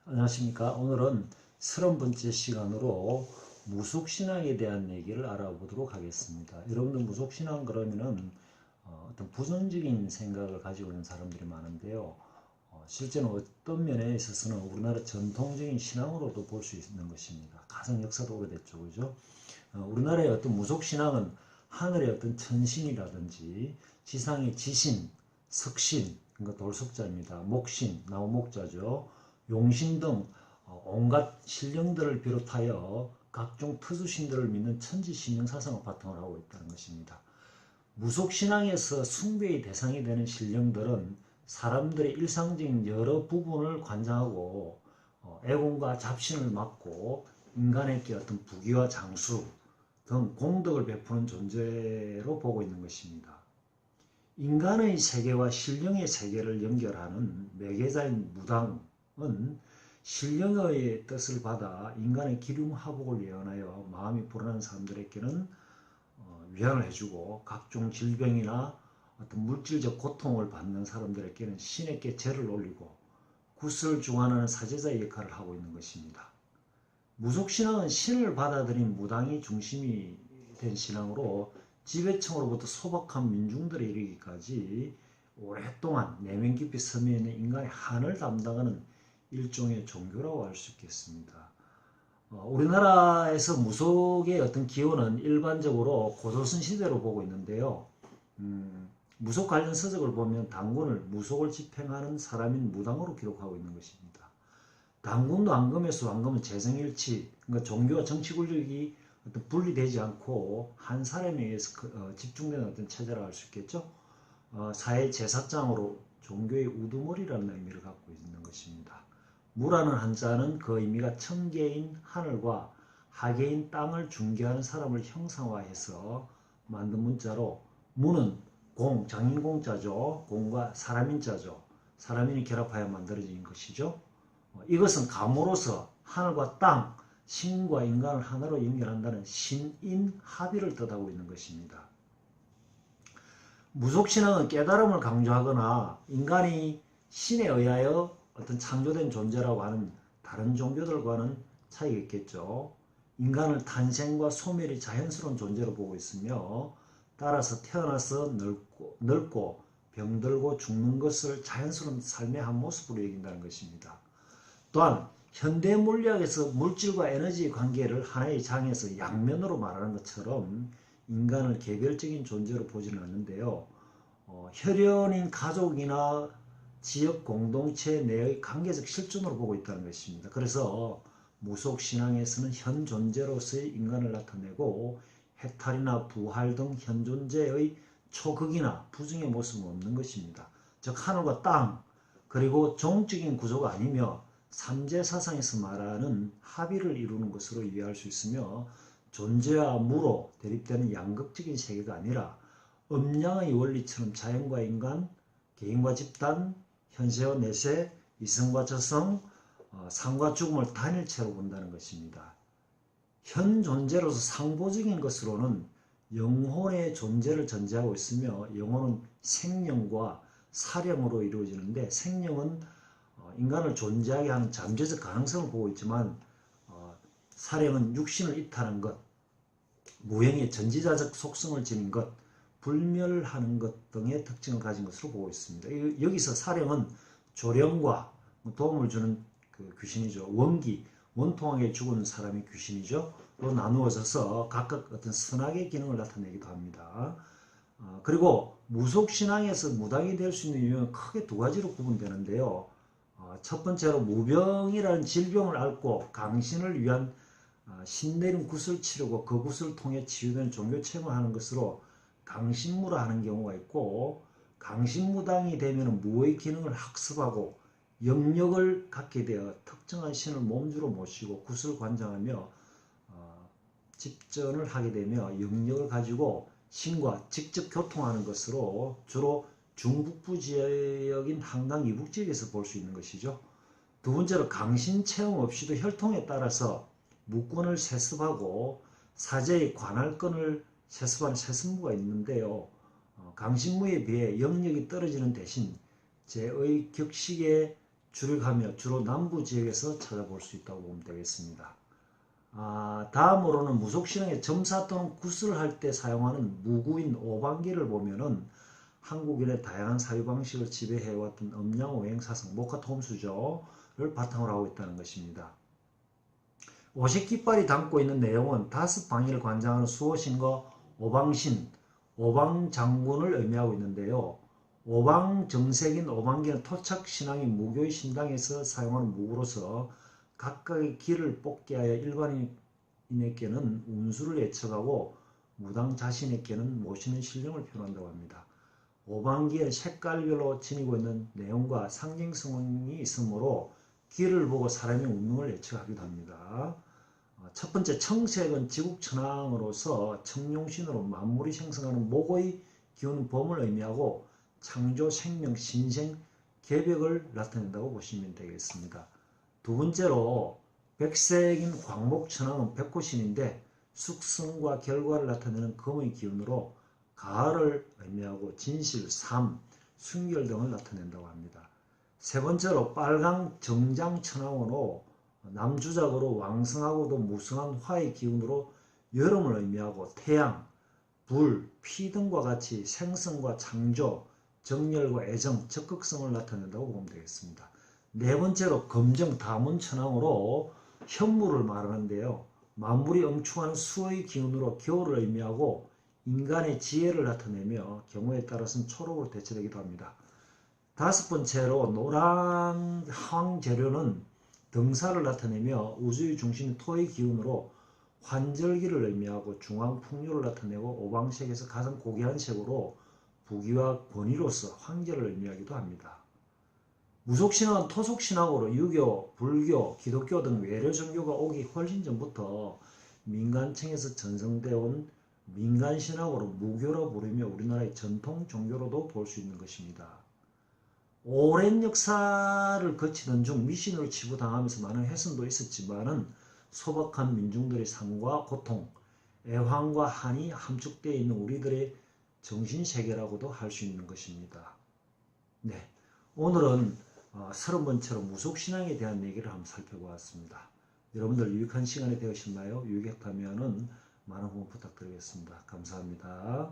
안녕하십니까. 오늘은 30번째 시간으로 무속신앙에 대한 얘기를 알아보도록 하겠습니다. 여러분들 무속신앙 그러면은 어떤 부정적인 생각을 가지고 있는 사람들이 많은데요. 실제는 어떤 면에 있어서는 우리나라 전통적인 신앙으로도 볼 수 있는 것입니다. 가장 역사도 오래됐죠. 그죠? 우리나라의 어떤 무속신앙은 하늘의 어떤 천신이라든지 지상의 지신, 석신, 그러니까 돌석자입니다. 목신, 나무목자죠. 용신 등 온갖 신령들을 비롯하여 각종 특수신들을 믿는 천지신령 사상을 바탕으로 하고 있다는 것입니다. 무속신앙에서 숭배의 대상이 되는 신령들은 사람들의 일상적인 여러 부분을 관장하고 애공과 잡신을 맡고 인간에게 어떤 부귀와 장수 등 공덕을 베푸는 존재로 보고 있는 것입니다. 인간의 세계와 신령의 세계를 연결하는 매개자인 무당은 신령의 뜻을 받아 인간의 기륭하복을 예언하여 마음이 불안한 사람들에게는 위안을 해주고 각종 질병이나 어떤 물질적 고통을 받는 사람들에게는 신에게 제를 올리고 구슬을 중환하는 사제자의 역할을 하고 있는 것입니다. 무속신앙은 신을 받아들인 무당이 중심이 된 신앙으로 지배층으로부터 소박한 민중들에 이르기까지 오랫동안 내면 깊이 스며 있는 인간의 한을 담당하는 일종의 종교라고 할 수 있겠습니다. 우리나라에서 무속의 어떤 기원은 일반적으로 고조선 시대로 보고 있는데요. 무속 관련 서적을 보면 당군을 무속을 집행하는 사람인 무당으로 기록하고 있는 것입니다. 당군도 왕금에서 왕금은 재성일치, 그러니까 종교와 정치 권력이 어떤 분리되지 않고 한 사람에 의해서 집중되는 어떤 체제라고 할 수 있겠죠. 사회 제사장으로 종교의 우두머리라는 의미를 갖고 있는 것입니다. 무라는 한자는 그 의미가 천계인 하늘과 하계인 땅을 중개하는 사람을 형상화해서 만든 문자로 무는 공, 장인공자죠. 공과 사람인자죠. 사람인이 결합하여 만들어진 것이죠. 이것은 감으로서 하늘과 땅, 신과 인간을 하나로 연결한다는 신인합의를 뜻하고 있는 것입니다. 무속신앙은 깨달음을 강조하거나 인간이 신에 의하여 어떤 창조된 존재라고 하는 다른 종교들과는 차이가 있겠죠. 인간을 탄생과 소멸이 자연스러운 존재로 보고 있으며 따라서 태어나서 늙고 병들고 죽는 것을 자연스러운 삶의 한 모습으로 여긴다는 것입니다. 또한 현대 물리학에서 물질과 에너지의 관계를 하나의 장에서 양면으로 말하는 것처럼 인간을 개별적인 존재로 보지는 않는데요. 혈연인 가족이나 지역 공동체 내의 관계적 실존으로 보고 있다는 것입니다. 그래서 무속신앙에서는 현 존재로서의 인간을 나타내고 해탈이나 부활 등 현 존재의 초극이나 부정의 모습은 없는 것입니다. 즉 하늘과 땅 그리고 종적인 구조가 아니며 삼재사상에서 말하는 합의를 이루는 것으로 이해할 수 있으며 존재와 무로 대립되는 양극적인 세계가 아니라 음양의 원리처럼 자연과 인간, 개인과 집단, 현세와 내세, 이성과 저성, 삶과 죽음을 단일체로 본다는 것입니다. 현 존재로서 상보적인 것으로는 영혼의 존재를 전제하고 있으며 영혼은 생명과 사령으로 이루어지는데 생명은 인간을 존재하게 하는 잠재적 가능성을 보고 있지만 사령은 육신을 이탈한 것, 무형의 전지자적 속성을 지닌 것, 불멸하는 것 등의 특징을 가진 것으로 보고 있습니다. 여기서 사령은 조령과 도움을 주는 그 귀신이죠. 원기, 원통하게 죽은 사람이 귀신이죠. 또 나누어져서 각각 어떤 선악의 기능을 나타내기도 합니다. 그리고 무속신앙에서 무당이 될 수 있는 유형은 크게 두 가지로 구분되는데요. 첫 번째로 무병이라는 질병을 앓고 강신을 위한 신내림 굿을 치르고 그 굿을 통해 치유되는 종교 체험을 하는 것으로 강신무라 하는 경우가 있고, 강신무당이 되면 무의 기능을 학습하고 영역을 갖게 되어 특정한 신을 몸주로 모시고 굿을 관장하며 집전을 하게 되며 영역을 가지고 신과 직접 교통하는 것으로 주로 중북부 지역인 한강 이북 지역에서 볼 수 있는 것이죠. 두 번째로 강신 체험 없이도 혈통에 따라서 무권을 세습하고 사제의 관할권을 세습하는 세습무가 있는데요. 강신무에 비해 영역이 떨어지는 대신 제의 격식에 주력하며 주로 남부 지역에서 찾아볼 수 있다고 보면 되겠습니다. 다음으로는 무속신앙의 점사 또는 구슬을 할 때 사용하는 무구인 오방기를 보면은 한국인의 다양한 사유 방식을 지배해왔던 음양오행 사상 모카톰수조를 바탕으로 하고 있다는 것입니다. 오색깃발이 담고 있는 내용은 다섯 방위를 관장하는 수호신과 오방신, 오방장군을 의미하고 있는데요. 오방정색인 오방기는 토착신앙인 무교의 신당에서 사용하는 무구로서 각각의 기를 뽑게 하여 일반인에게는 운수를 예측하고 무당 자신에게는 모시는 신령을 표현한다고 합니다. 오방기에 색깔별로 지니고 있는 내용과 상징성이 있으므로 기를 보고 사람의 운명을 예측하기도 합니다. 첫 번째 청색은 지국천왕으로서 청룡신으로 만물이 생성하는 목의 기운 범을 의미하고 창조, 생명, 신생, 개벽을 나타낸다고 보시면 되겠습니다. 두 번째로 백색인 광목천왕은 백호신인데 숙성과 결과를 나타내는 금의 기운으로 가을을 의미하고 진실, 삶, 순결 등을 나타낸다고 합니다. 세 번째로 빨강 정장천왕으로 남주작으로 왕성하고도 무성한 화의 기운으로 여름을 의미하고 태양, 불, 피 등과 같이 생성과 창조, 정열과 애정, 적극성을 나타낸다고 보면 되겠습니다. 네 번째로 검정 다문천왕으로 현무를 말하는데요. 만물이 응축하는 수의 기운으로 겨울을 의미하고 인간의 지혜를 나타내며 경우에 따라서는 초록으로 대체되기도 합니다. 다섯 번째로 노란 황재료는 등사를 나타내며 우주의 중심 토의 기운으로 환절기를 의미하고 중앙풍류를 나타내고 오방색에서 가장 고귀한 색으로 부귀와 권위로서 황제를 의미하기도 합니다. 무속신앙은 토속신앙으로 유교, 불교, 기독교 등 외래 종교가 오기 훨씬 전부터 민간층에서 전성되어 온 민간신앙으로 무교로 부르며 우리나라의 전통 종교로도 볼 수 있는 것입니다. 오랜 역사를 거치던 중 미신으로 치부당하면서 많은 훼손도 있었지만은 소박한 민중들의 삶과 고통, 애환과 한이 함축되어 있는 우리들의 정신세계라고도 할 수 있는 것입니다. 네, 오늘은 30번째로 무속신앙에 대한 얘기를 한번 살펴보았습니다. 여러분들 유익한 시간이 되셨나요? 유익했다면 많은 후원 부탁드리겠습니다. 감사합니다.